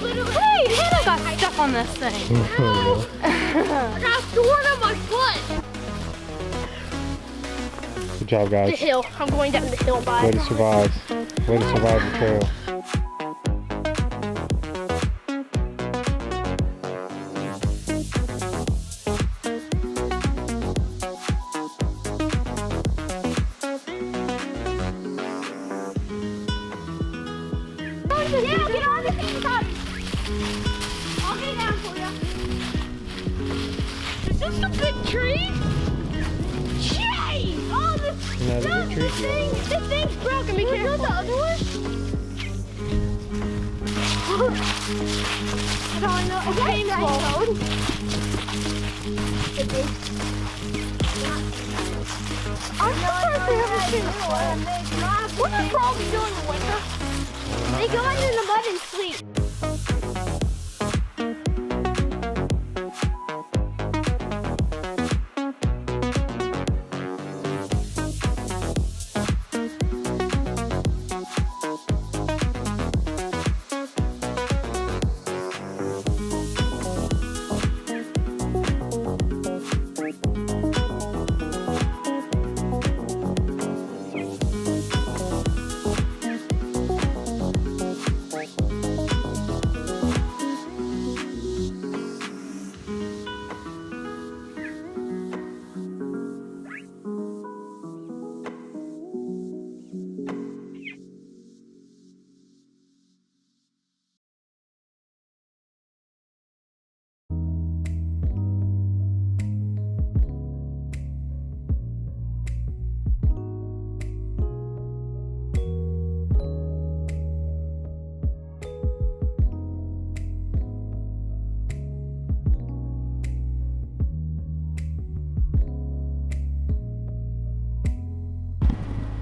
Wait, Hannah got stuck on this thing. I got a thorn on my foot. Good job, guys. The hill. I'm going down the hill by. Way to survive. Way to survive the trail. Yeah, get on the thing, I'll get down for you. Is this the big tree? Jeez! Oh, this thing's broken. Be careful. The other one? I don't know. Okay, I'm surprised they haven't seen this one. What do frogs do in the winter? They go under the mud and sleep.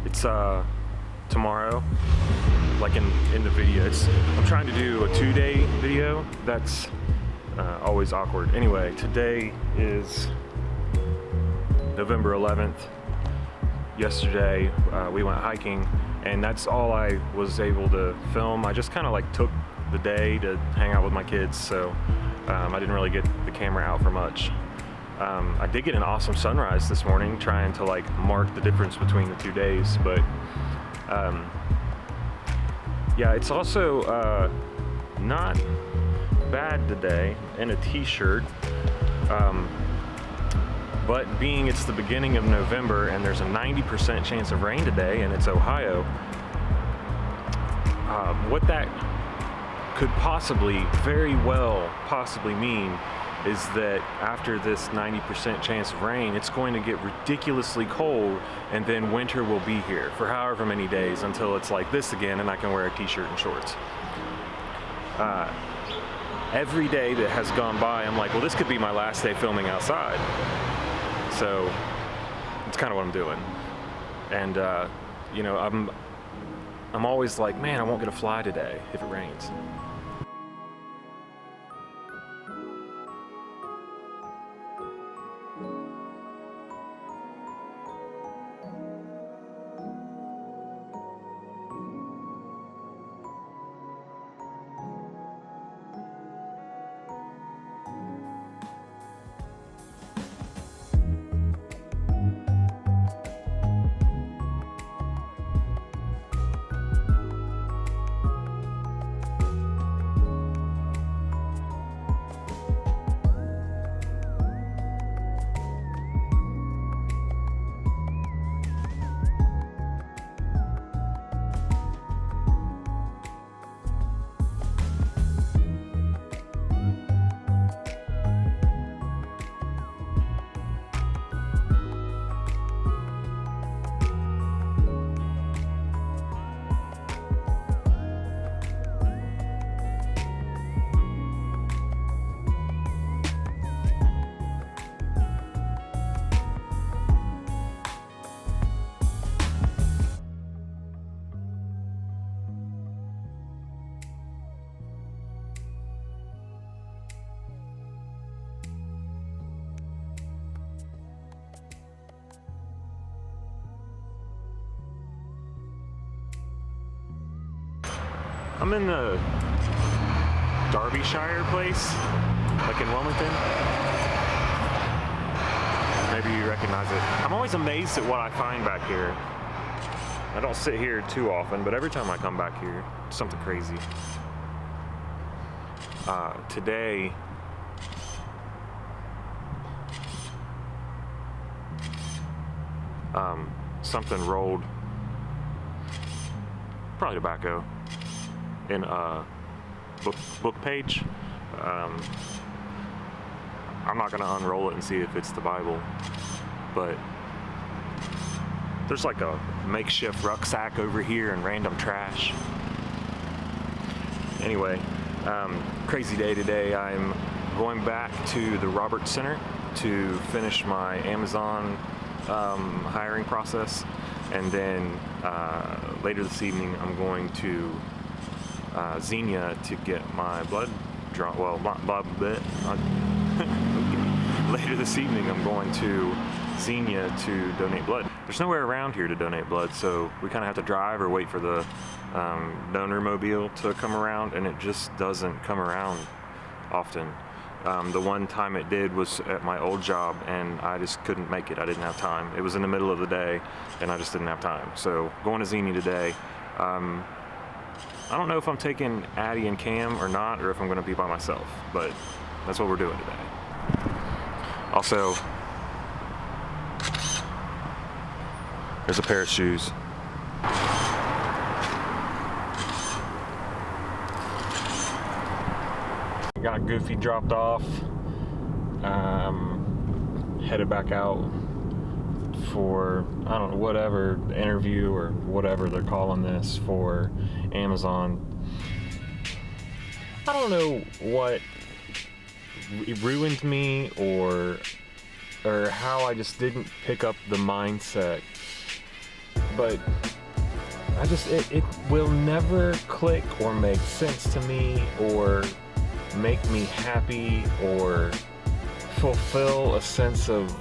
It's tomorrow, like in the video. I'm trying to do a 2-day video. That's always awkward. Anyway, today is November 11th. Yesterday we went hiking, and that's all I was able to film. I just kind of like took the day to hang out with my kids, so I didn't really get the camera out for much. I did get an awesome sunrise this morning, trying to like mark the difference between the 2 days, but yeah, it's also not bad today in a t-shirt, but being it's the beginning of November and there's a 90% chance of rain today and it's Ohio, what that could very well mean is that after this 90% chance of rain, it's going to get ridiculously cold, and then winter will be here for however many days until it's like this again and I can wear a t-shirt and shorts. Every day that has gone by, I'm like, well, this could be my last day filming outside. So it's kind of what I'm doing. And you know, I'm always like, man, I won't get a fly today if it rains. I'm in the Derbyshire place, like in Wilmington. Maybe you recognize it. I'm always amazed at what I find back here. I don't sit here too often, but every time I come back here, it's something crazy. Today, something rolled, probably tobacco, in a book page. I'm not gonna unroll it and see if it's the Bible, but there's like a makeshift rucksack over here and random trash. Anyway, crazy day today. I'm going back to the Roberts Center to finish my Amazon hiring process, and then later this evening I'm going to Xenia to get my blood drawn. Well, later this evening I'm going to Xenia to donate blood. There's nowhere around here to donate blood, so we kind of have to drive or wait for the donor mobile to come around, and it just doesn't come around often. The one time it did was at my old job, and I just couldn't make it. I didn't have time. It was in the middle of the day, and I just didn't have time. So going to Xenia today. I don't know if I'm taking Addie and Cam or not, or if I'm going to be by myself, but that's what we're doing today. Also, there's a pair of shoes. Got Goofy dropped off. Headed back out for, I don't know, whatever interview or whatever they're calling this for Amazon. I don't know what ruined me or how I just didn't pick up the mindset, but it will never click or make sense to me or make me happy or fulfill a sense of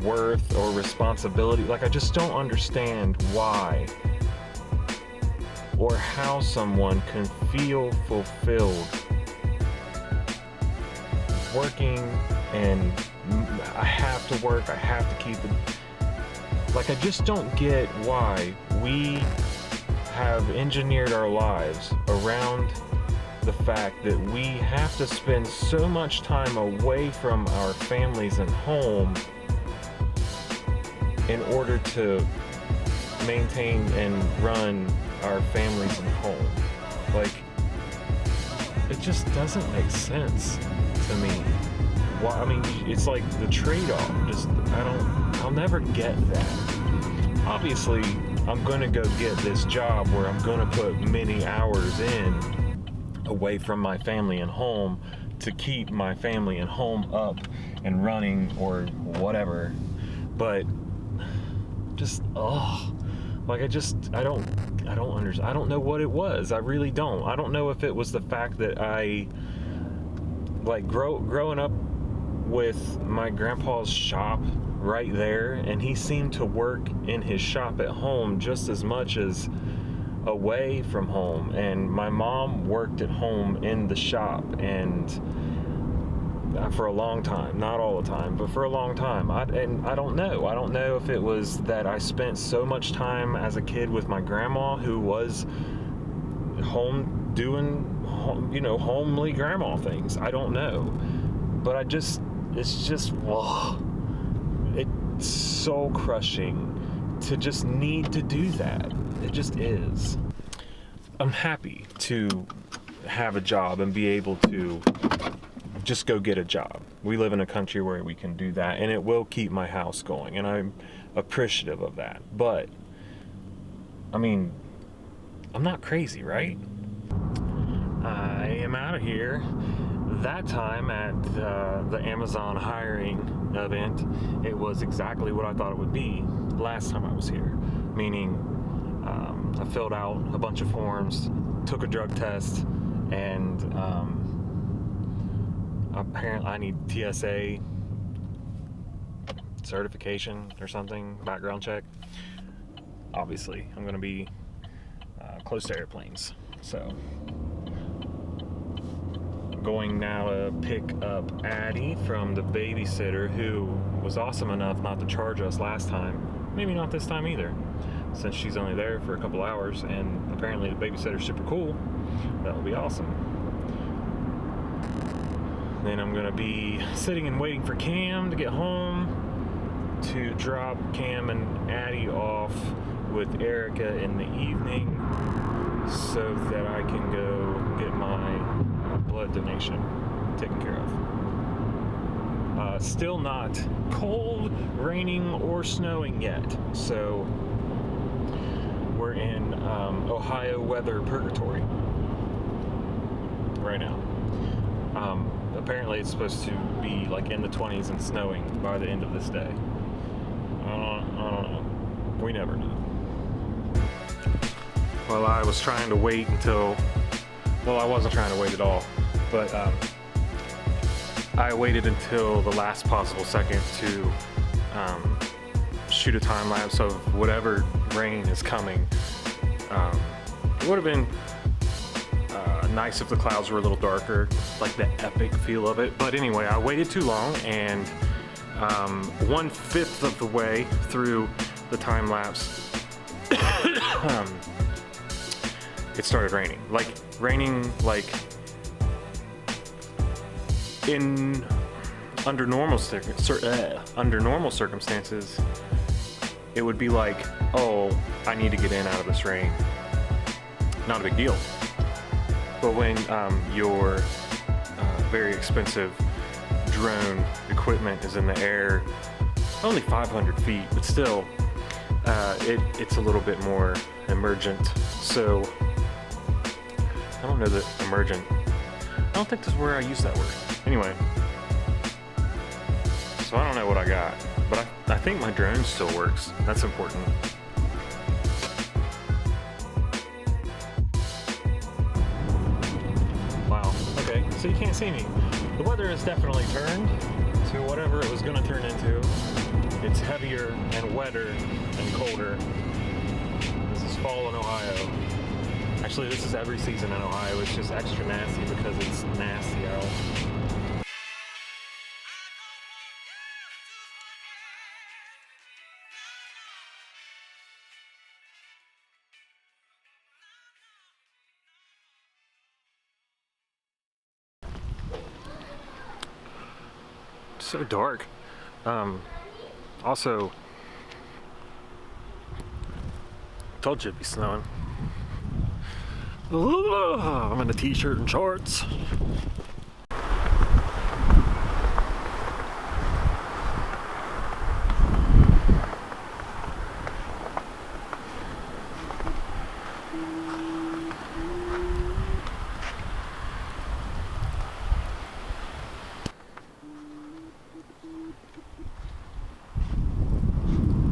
worth or responsibility. Like, I just don't understand why or how someone can feel fulfilled working, and I have to work, I have to keep it. Like, I just don't get why we have engineered our lives around the fact that we have to spend so much time away from our families and home in order to maintain and run our families and home. Like, it just doesn't make sense to me. Well, I mean, it's like the trade-off. I'll never get that. Obviously, I'm gonna go get this job where I'm gonna put many hours in away from my family and home to keep my family and home up and running or whatever. But just, I don't understand. I don't know what it was. I really don't. I don't know if it was the fact that I, like, growing up with my grandpa's shop right there, and he seemed to work in his shop at home just as much as away from home, and my mom worked at home in the shop, and for a long time, not all the time, but for a long time. I don't know if it was that I spent so much time as a kid with my grandma, who was home doing, homely grandma things. I don't know, but it's soul crushing to just need to do that. It just is. I'm happy to have a job and be able to just go get a job. We live in a country where we can do that, and it will keep my house going, and I'm appreciative of that. But, I mean, I'm not crazy, right? I am out of here. That time at the Amazon hiring event, it was exactly what I thought it would be last time I was here. Meaning, I filled out a bunch of forms, took a drug test, and apparently I need TSA certification or something, background check. Obviously, I'm going to be close to airplanes, so going now to pick up Addie from the babysitter, who was awesome enough not to charge us last time. Maybe not this time either, since she's only there for a couple hours, and apparently the babysitter's super cool. That will be awesome. Then I'm gonna be sitting and waiting for Cam to get home to drop Cam and Addie off with Erica in the evening so that I can go get my blood donation taken care of. Still not cold, raining, or snowing yet, so we're in Ohio weather purgatory right now. Apparently it's supposed to be like in the 20s and snowing by the end of this day. I don't know. We never know. Well, I was trying to wait until, well, I wasn't trying to wait at all, but I waited until the last possible second to shoot a time lapse of whatever rain is coming. It would have been nice if the clouds were a little darker, like the epic feel of it. But anyway, I waited too long, and 1/5 of the way through the time lapse, it started raining. Like under normal circumstances, it would be like, oh, I need to get in out of this rain. Not a big deal. But when your very expensive drone equipment is in the air, only 500 feet, but still, it's a little bit more emergent. So, I don't know that emergent. I don't think that's where I use that word. Anyway, so I don't know what I got, but I think my drone still works. That's important. Wow, okay, so you can't see me. The weather has definitely turned to whatever it was gonna turn into. It's heavier and wetter and colder. This is fall in Ohio. Actually, this is every season in Ohio. It's just extra nasty because it's nasty out. It's so dark. Also, told you it'd be snowing. I'm in a t-shirt and shorts.